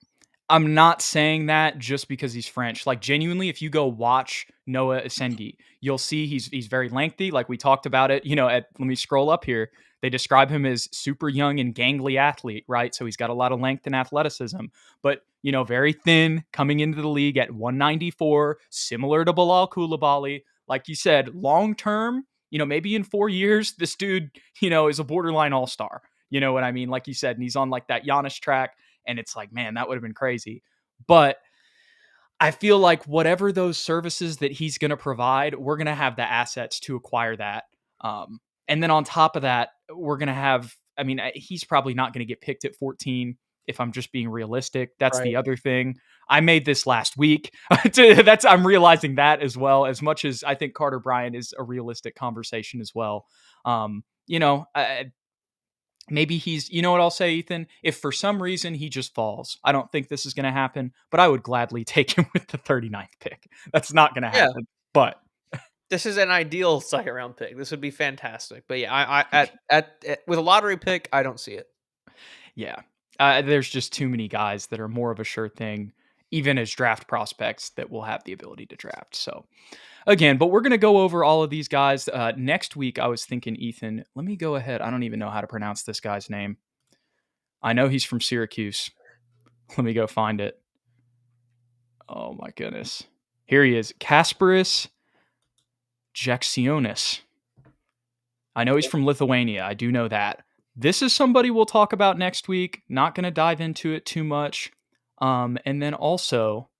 I'm not saying that just because he's French. Like genuinely, if you go watch Noah Essengue, you'll see he's very lengthy. Like we talked about it. Let me scroll up here. They describe him as super young and gangly athlete, right? So he's got a lot of length and athleticism, but very thin coming into the league at 194, similar to Bilal Coulibaly. Like you said, long term, maybe in 4 years, this dude, is a borderline all star. You know what I mean? Like you said, and he's on like that Giannis track. And it's like, man, that would have been crazy. But I feel like whatever those services that he's going to provide, we're going to have the assets to acquire that. And then on top of that, we're going to have, I mean, he's probably not going to get picked at 14 if I'm just being realistic. That's Right. the other thing. I made this last week. I'm realizing that as well, as much as I think Carter Bryant is a realistic conversation as well. Maybe you know what I'll say, Ethan? If for some reason he just falls, I don't think this is going to happen, but I would gladly take him with the 39th pick. That's not going to Yeah. happen. But This is an ideal second round pick. This would be fantastic. But yeah, at with a lottery pick, I don't see it. yeah, there's just too many guys that are more of a sure thing, even as draft prospects, that will have the ability to draft. So again, but we're going to go over all of these guys next week. I was thinking, Ethan, let me go ahead. I don't even know how to pronounce this guy's name. I know he's from Syracuse. Let me go find it. Oh my goodness. Here he is. Kasparis Jacksionis. I know he's from Lithuania. I do know that. This is somebody we'll talk about next week. Not going to dive into it too much. And then also,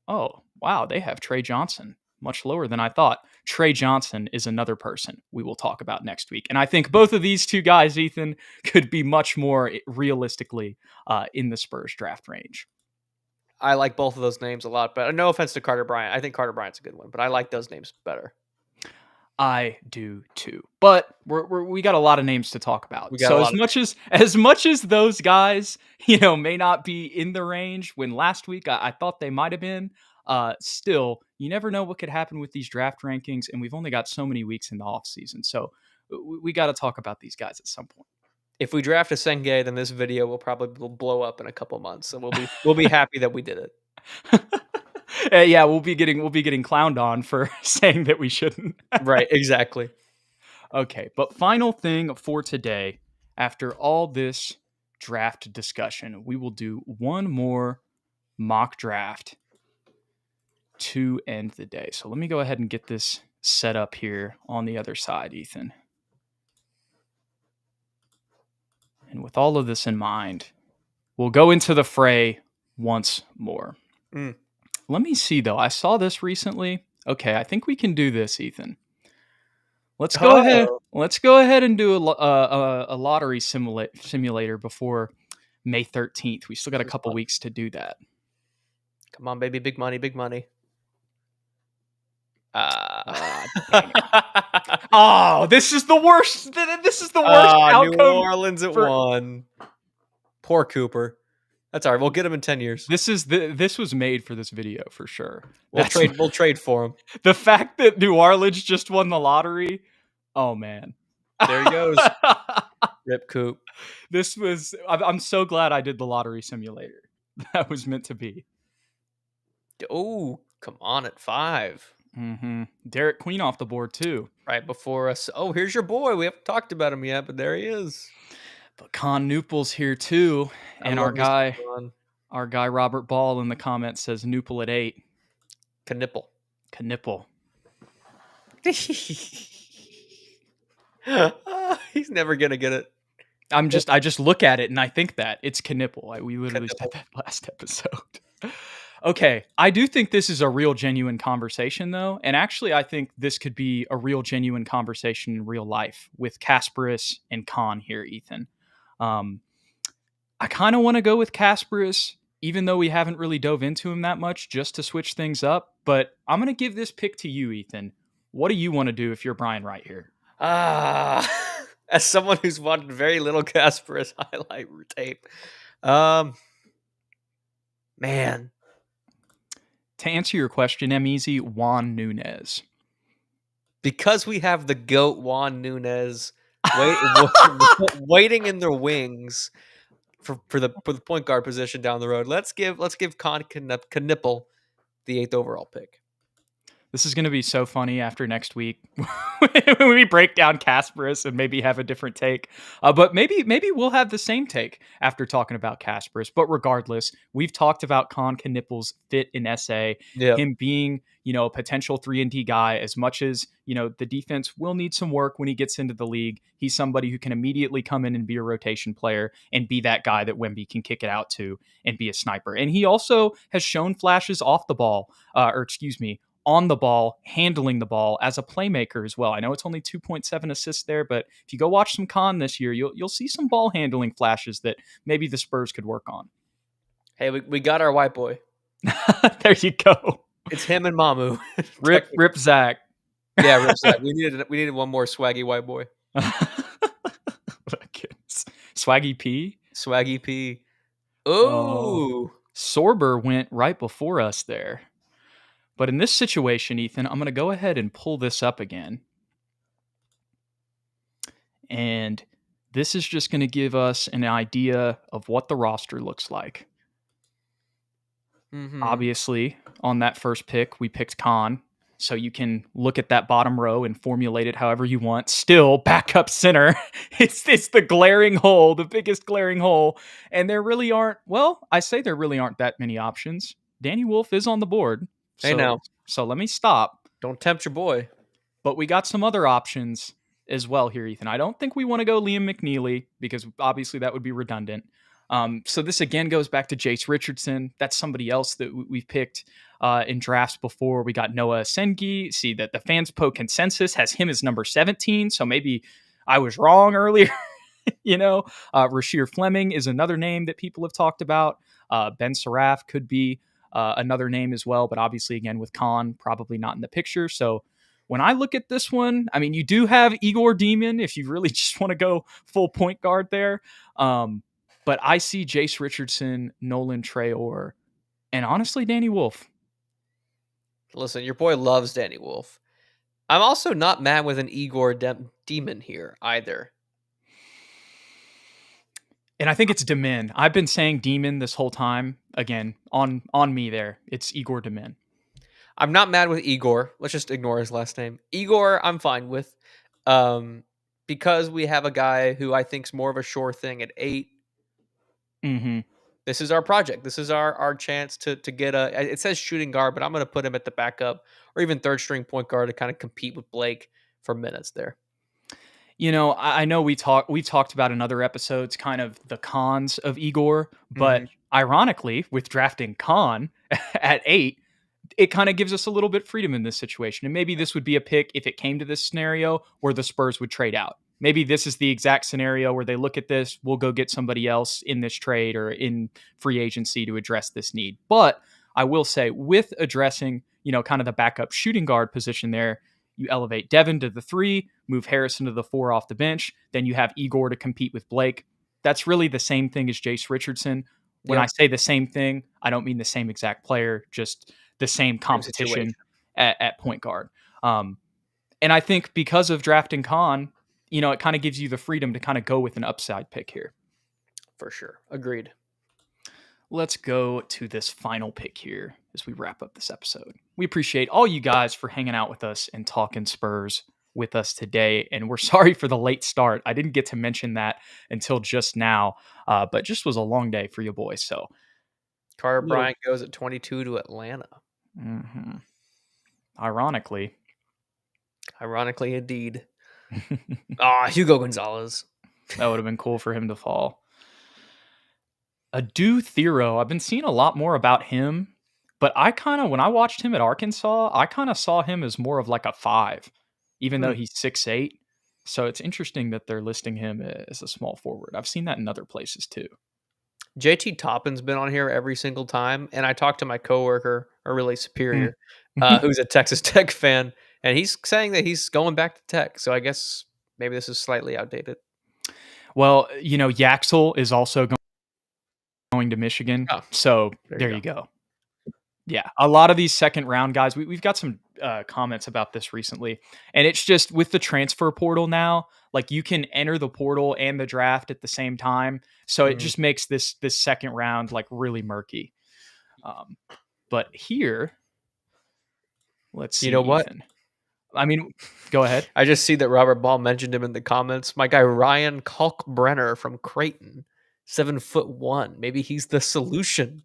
oh, wow, they have Trey Johnson, much lower than I thought. Trey Johnson is another person we will talk about next week. And I think both of these two guys, Ethan, could be much more realistically in the Spurs draft range. I like both of those names a lot, but no offense to Carter Bryant. I think Carter Bryant's a good one, but I like those names better. I do too, but we got a lot of names to talk about. We got a So lot of as much as those guys, may not be in the range when last week I thought they might have been. Still, you never know what could happen with these draft rankings, and we've only got so many weeks in the off season, so we got to talk about these guys at some point. If we draft a Senge, then this video will probably blow up in a couple months, and we'll be happy that we did it. Yeah, we'll be getting clowned on for saying that we shouldn't. Right, exactly. Okay, but final thing for today, after all this draft discussion, we will do one more mock draft to end the day. So let me go ahead and get this set up here on the other side, Ethan. And with all of this in mind, will go into the fray once more. Mm. Let me see, though. I saw this recently. Okay, I think we can do this, Ethan. Let's go ahead. Oh, Let's go ahead and do a lottery simulator before May 13th. We still got a this is couple fun. weeks to do that. Come on, baby, big money, big money. Dang it. Oh, this is the worst. This is the worst New outcome. Orleans at for- 1. Poor Cooper. That's all right. We'll get him in 10 years. This was made for this video for sure. We'll trade for him. The fact that New Orleans just won the lottery. Oh man. There he goes. Rip Coop. This was. I'm so glad I did the lottery simulator. That was meant to be. Oh, come on at 5. Mm-hmm. Derek Queen off the board too. Right before us. Oh, here's your boy. We haven't talked about him yet, but there he is. But Con Newple's here too, and our guy Robert Ball in the comments says Newple at 8. Knipple. He's never gonna get it. I just look at it and I think that it's Knipple. We literally said that last episode. Okay, I do think this is a real genuine conversation though, and actually I think this could be a real genuine conversation in real life with Kasparis and Con here, Ethan. I kind of want to go with Kasparis, even though we haven't really dove into him that much, just to switch things up. But I'm going to give this pick to you, Ethan. What do you want to do if you're Brian Wright here? As someone who's watched very little Kasparis highlight tape, man. To answer your question, Easy, Juan Nunez. Because we have the GOAT Juan Nunez waiting in their wings for the point guard position down the road. Let's give Con Knipple the 8th overall pick. This is going to be so funny after next week when we break down Kasparis and maybe have a different take. But maybe we'll have the same take after talking about Kasparis. But regardless, we've talked about Con Knipple's fit in SA, him being, a potential 3-and-D guy. As much as, the defense will need some work when he gets into the league, he's somebody who can immediately come in and be a rotation player and be that guy that Wemby can kick it out to and be a sniper. And he also has shown flashes off the ball, on the ball, handling the ball as a playmaker as well. I know it's only 2.7 assists there, but if you go watch some Con this year, you'll see some ball handling flashes that maybe the Spurs could work on. Hey, we got our white boy. There you go. It's him and Mamu. Rip Zach. Yeah, Rip Zach. We needed one more swaggy white boy. Swaggy P. Swaggy P. Ooh. Sorber went right before us there. But in this situation, Ethan, I'm going to go ahead and pull this up again. And this is just going to give us an idea of what the roster looks like. Mm-hmm. Obviously, on that first pick, we picked Con. So you can look at that bottom row and formulate it however you want. Still, backup center. It's the glaring hole, the biggest glaring hole. And there really aren't that many options. Danny Wolf is on the board. So let me stop. Don't tempt your boy. But we got some other options as well here, Ethan. I don't think we want to go Liam McNeely because obviously that would be redundant. So this again goes back to Jace Richardson. That's somebody else that we've picked in drafts before. We got Noa Essengue. See that the Fanspo consensus has him as number 17. So maybe I was wrong earlier. Rasheer Fleming is another name that people have talked about. Ben Saraf could be another name as well, but obviously, again, with Con, probably not in the picture. So when I look at this one, I mean, you do have Igor Demon if you really just want to go full point guard there. But I see Jace Richardson, Nolan Traore, and honestly, Danny Wolf. Listen, your boy loves Danny Wolf. I'm also not mad with an Igor Demon here either. And I think it's Demon. I've been saying Demon this whole time. Again, on me there. It's Igor Demon. I'm not mad with Igor. Let's just ignore his last name. Igor, I'm fine with. Because we have a guy who I think is more of a sure thing at 8. Mm-hmm. This is our project. This is our chance to get it says shooting guard, but I'm going to put him at the backup or even third string point guard to kind of compete with Blake for minutes there. I know we talked about in other episodes kind of the cons of Igor, but Mhm. ironically, with drafting Khan at 8, it kind of gives us a little bit freedom in this situation. And maybe this would be a pick if it came to this scenario where the Spurs would trade out. Maybe this is the exact scenario where they look at this, we'll go get somebody else in this trade or in free agency to address this need. But I will say, with addressing, kind of the backup shooting guard position there, you elevate Devin to the 3, move Harrison to the 4 off the bench. Then you have Igor to compete with Blake. That's really the same thing as Jace Richardson. When I Yep. say the same thing, I don't mean the same exact player, just the same Same competition situation. at point guard. And I think because of drafting Khan, it kind of gives you the freedom to kind of go with an upside pick here. For sure. Agreed. Let's go to this final pick here as we wrap up this episode. We appreciate all you guys for hanging out with us and talking Spurs with us today. And we're sorry for the late start. I didn't get to mention that until just now, but just was a long day for you boys. So, Carter little, Bryant goes at 22 to Atlanta. mhm. Ironically, Ironically, indeed. that Hugo Gonzalez. would have been cool for him to fall. Adu Thero, I've been seeing a lot more about him, but when I watched him at Arkansas, I kind of saw him as more of like a 5, even though Hmm. he's 6'8". So it's interesting that they're listing him as a small forward. I've seen that in other places too. JT Toppin's been on here every single time, and I talked to my coworker, or really Mm. superior, who's a Texas Tech fan, and he's saying that he's going back to Tech. So I guess maybe this is slightly outdated. Well, Yaxel is also going to Michigan. Oh, So there you there go. you go. Yeah, a lot of these second round guys, we've got some comments about this recently, and it's just with the transfer portal now, like you can enter the portal and the draft at the same time, so it Mhm. just makes this second round like really murky. Um, but here, let's You see, know what? Ethan. I mean, go ahead. I just see that Robert Ball mentioned him in the comments. My guy Ryan Kalkbrenner from Creighton, 7'1". Maybe he's the solution.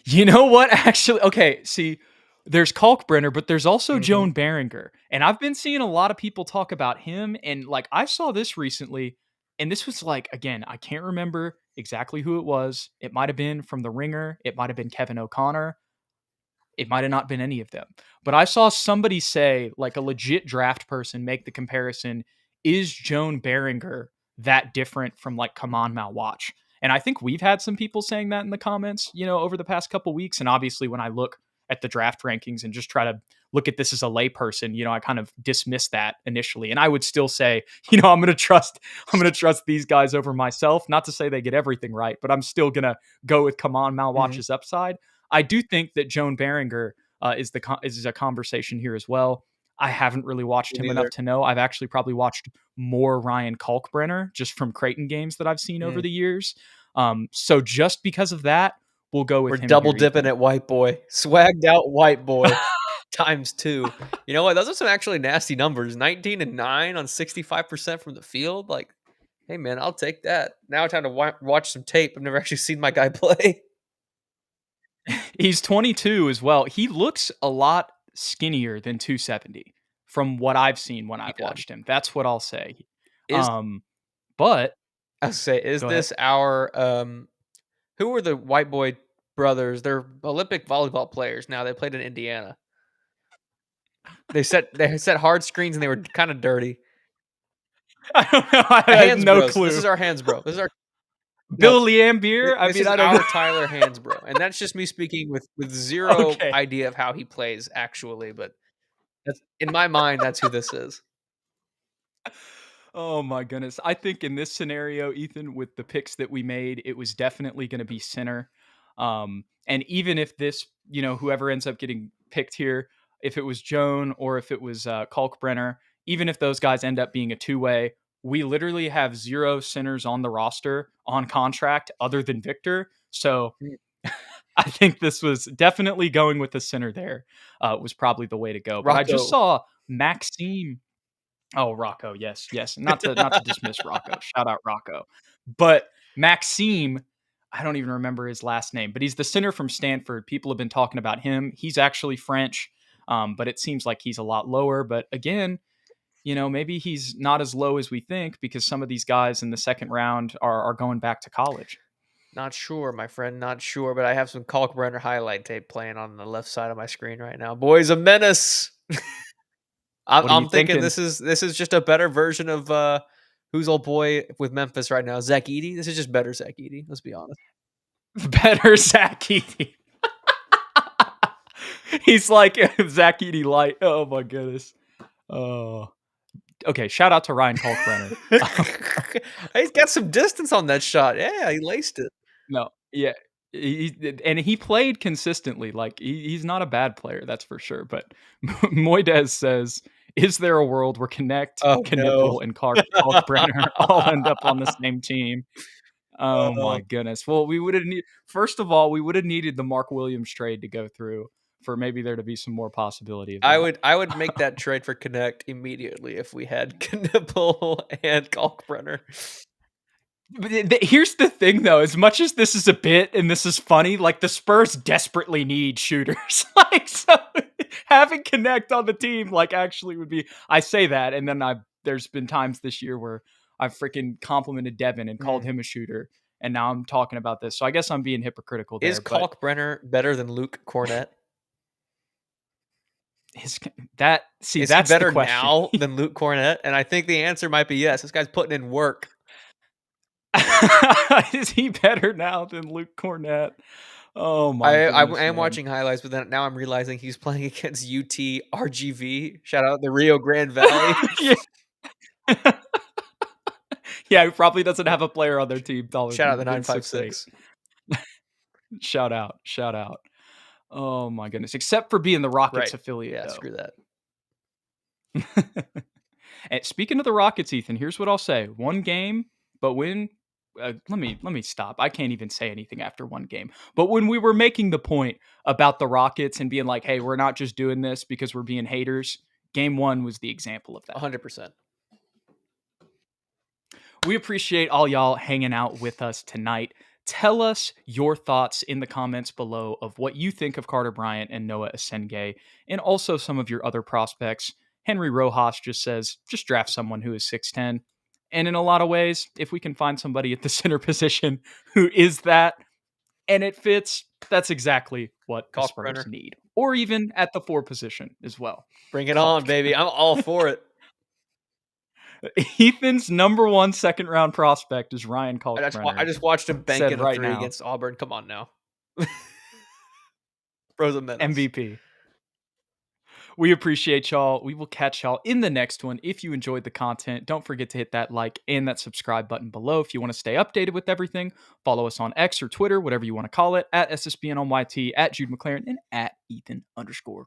You know what? Actually, okay. See, there's Kalkbrenner, but there's also Mhm. Joan Barringer, and I've been seeing a lot of people talk about him. And like, I saw this recently, and this was like, again, I can't remember exactly who it was. It might have been from The Ringer. It might have been Kevin O'Connor. It might have not been any of them. But I saw somebody say, like a legit draft person, make the comparison: is Joan Barringer that different from like Kaman Malwatch? And I think we've had some people saying that in the comments, over the past couple weeks. And obviously, when I look at the draft rankings and just try to look at this as a layperson, I kind of dismiss that initially. And I would still say, I'm gonna trust these guys over myself. Not to say they get everything right, but I'm still gonna go with Kaman Mhm. Malwatch's upside. I do think that Joan Barringer is a conversation here as well. I haven't really watched Me him enough neither. to know. I've actually probably watched more Ryan Kalkbrenner just from Creighton games that I've seen over Mm. the years. So just because of that, we'll go We're with him double here, dipping Ethan. at white boy. Swagged out white boy times 2. You know what? Those are some actually nasty numbers. 19 and 9 on 65% from the field. Like, hey man, I'll take that. Now time to watch some tape. I've never actually seen my guy play. He's 22 as well. He looks a lot skinnier than 270 from what I've seen when I've Yeah. watched him. That's what I'll say. Is Um, but I say, is go ahead. this our who were the white boy brothers? They're Olympic volleyball players now. They played in Indiana. They set hard screens and they were kind of dirty. I don't know. I have Hands no bros. This clue. is our hands bro. This is our no. Bill Liambier? I This mean, is I don't know. our Tyler Hansbrough, and that's just me speaking with zero Okay. idea of how he plays actually, but that's in my mind, that's who this is. Oh my goodness. I think in this scenario, Ethan, with the picks that we made, it was definitely going to be center. And even if this, whoever ends up getting picked here, if it was Joan or if it was Kalkbrenner, even if those guys end up being a two-way, we literally have 0 centers on the roster on contract other than Victor. So Mm. I think this was definitely going with the center there was probably the way to go. But I just Rocco. saw Maxime. Oh, Rocco, yes, yes. Not to dismiss Rocco. Shout out Rocco. But Maxime, I don't even remember his last name, but he's the center from Stanford. People have been talking about him. He's actually French, but it seems like he's a lot lower. But again, maybe he's not as low as we think because some of these guys in the second round are going back to college. Not sure, my friend, not sure, but I have some Kalkbrenner highlight tape playing on the left side of my screen right now. Boy's a menace. I'm What are you I'm thinking thinking? this is just a better version of, who's old boy with Memphis right now? Zach Edey? This is just better Zach Edey, let's be honest. Better Zach Edey. He's like Zach Edey light. Oh my goodness. Oh. Okay, shout out to Ryan Kalkbrenner. He's got some distance on that shot. Yeah, he laced it. No, yeah, and he played consistently. Like he's not a bad player, that's for sure. But Moides says, "Is there a world where Connect, Oh, no. Knipple, and Kalkbrenner all end up on the same team?" Oh Oh. my goodness. Well, we would have first of all, we would have needed the Mark Williams trade to go through for maybe there to be some more possibility of I that. would I would make that trade for Connect immediately if we had Knipple and Kalkbrenner. But here's the thing, though. As much as this is a bit and this is funny, like the Spurs desperately need shooters. Like so, having Connect on the team, like actually would be. I say that, and then there's been times this year where I've freaking complimented Devin and called Mm. him a shooter, and now I'm talking about this. So I guess I'm being hypocritical Is there. But Kalkbrenner better than Luke Cornett? his Is he that's the better question. now than Luke Cornett? And I think the answer might be yes. This guy's putting in work. Is he better now than Luke Cornett? Oh my I goodness, am man. watching highlights, but then now I'm realizing he's playing against UT RGV. Shout out the Rio Grande Valley. Yeah. Yeah, he probably doesn't have a player on their team taller Shout out the than 6'8". 956. Shout out, shout out. Oh my goodness. Except for being the Rockets Right. affiliate, Yeah, though. screw that. And speaking of the Rockets, Ethan, here's what I'll say: one game, but when let me stop. I can't even say anything after one game. But when we were making the point about the Rockets and being like, "Hey, we're not just doing this because we're being haters," game one was the example of that. 100%. We appreciate all y'all hanging out with us tonight. Tell us your thoughts in the comments below of what you think of Carter Bryant and Noah Essengue, and also some of your other prospects. Henry Rojas just says, just draft someone who is 6'10". And in a lot of ways, if we can find somebody at the center position who is that, and it fits, that's exactly what the Spurs Kalkbrenner. need. Or even at the 4 position as well. Bring it on, baby. I'm all for it. Ethan's number 1 second round prospect is Ryan Kalkbrenner. I just watched him bank Said in a right 3 now. against Auburn. Come on now. Bro's a menace. MVP. We appreciate y'all. We will catch y'all in the next one. If you enjoyed the content, don't forget to hit that like and that subscribe button below. If you want to stay updated with everything, follow us on X or Twitter, whatever you want to call it, at SSPN on YT, at Jude McLaren, and at Ethan_Quinn.